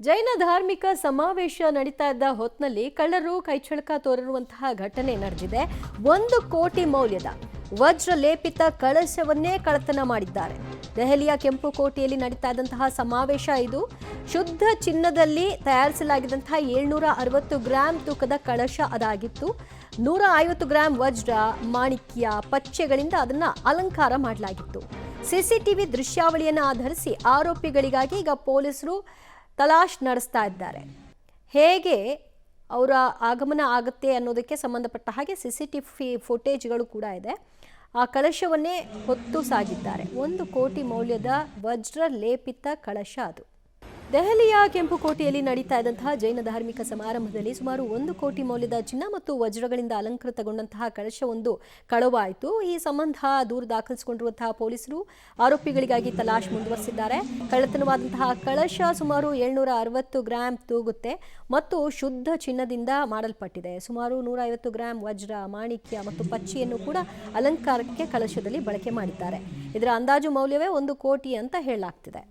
ಜೈನ ಧಾರ್ಮಿಕ ಸಮಾವೇಶ ನಡೀತಾ ಇದ್ದ ಹೊತ್ನಲ್ಲಿ ಕಳ್ಳರು ಕೈಚಳಕ ತೋರಿರುವಂತಹ ಘಟನೆ ನಡೆದಿದೆ. 1 ಕೋಟಿ ಮೌಲ್ಯದ ವಜ್ರ ಲೇಪಿತ ಕಳಶವನ್ನೇ ಕಳ್ಳತನ ಮಾಡಿದ್ದಾರೆ. ದೆಹಲಿಯ ಕೆಂಪುಕೋಟೆಯಲ್ಲಿ ನಡೀತಾ ಇದ್ದಂತಹ ಸಮಾವೇಶ ಇದು. ಶುದ್ಧ ಚಿನ್ನದಲ್ಲಿ ತಯಾರಿಸಲಾಗಿದ್ದಂತಹ 760 ಗ್ರಾಂ ತೂಕದ ಕಳಶ ಅದಾಗಿತ್ತು. 150 ಗ್ರಾಂ ವಜ್ರ, ಮಾಣಿಕ್ಯ, ಪಚ್ಚೆಗಳಿಂದ ಅದನ್ನ ಅಲಂಕಾರ ಮಾಡಲಾಗಿತ್ತು. ಸಿಸಿಟಿವಿ ದೃಶ್ಯಾವಳಿಯನ್ನು ಆಧರಿಸಿ ಆರೋಪಿಗಳಿಗಾಗಿ ಈಗ ಪೊಲೀಸರು ತಲಾಶ್ ನಡೆಸ್ತಾ ಇದ್ದಾರೆ. ಹೇಗೆ ಅವರ ಆಗಮನ ಆಗುತ್ತೆ ಅನ್ನೋದಕ್ಕೆ ಸಂಬಂಧಪಟ್ಟ ಹಾಗೆ ಸಿಸಿಟಿವಿ ಫುಟೇಜ್ಗಳು ಕೂಡ ಇದೆ. ಆ ಕಳಶವನ್ನೇ ಹೊತ್ತು ಸಾಗಿದ್ದಾರೆ. 1 ಕೋಟಿ ಮೌಲ್ಯದ ವಜ್ರ ಲೇಪಿತ ಕಳಶ ಅದು. ದೆಹಲಿಯ ಕೆಂಪುಕೋಟೆಯಲ್ಲಿ ನಡೀತಾ ಇದ್ದಂತಹ ಜೈನ ಧಾರ್ಮಿಕ ಸಮಾರಂಭದಲ್ಲಿ ಸುಮಾರು 1 ಕೋಟಿ ಮೌಲ್ಯದ ಚಿನ್ನ ಮತ್ತು ವಜ್ರಗಳಿಂದ ಅಲಂಕೃತಗೊಂಡಂತಹ ಕಳಶವೊಂದು ಕಳವಾಯಿತು. ಈ ಸಂಬಂಧ ದೂರು ದಾಖಲಿಸಿಕೊಂಡಿರುವಂತಹ ಪೊಲೀಸರು ಆರೋಪಿಗಳಿಗಾಗಿ ತಲಾಶ್ ಮುಂದುವರೆಸಿದ್ದಾರೆ. ಕಳ್ಳತನವಾದಂತಹ ಕಳಶ ಸುಮಾರು 760 ಗ್ರಾಂ ತೂಗುತ್ತೆ ಮತ್ತು ಶುದ್ಧ ಚಿನ್ನದಿಂದ ಮಾಡಲ್ಪಟ್ಟಿದೆ. ಸುಮಾರು 150 ಗ್ರಾಂ ವಜ್ರ, ಮಾಣಿಕ್ಯ ಮತ್ತು ಪಚ್ಚಿಯನ್ನು ಕೂಡ ಅಲಂಕಾರಕ್ಕೆ ಕಳಶದಲ್ಲಿ ಬಳಕೆ ಮಾಡಿದ್ದಾರೆ. ಇದರ ಅಂದಾಜು ಮೌಲ್ಯವೇ 1 ಕೋಟಿ ಅಂತ ಹೇಳಲಾಗ್ತಿದೆ.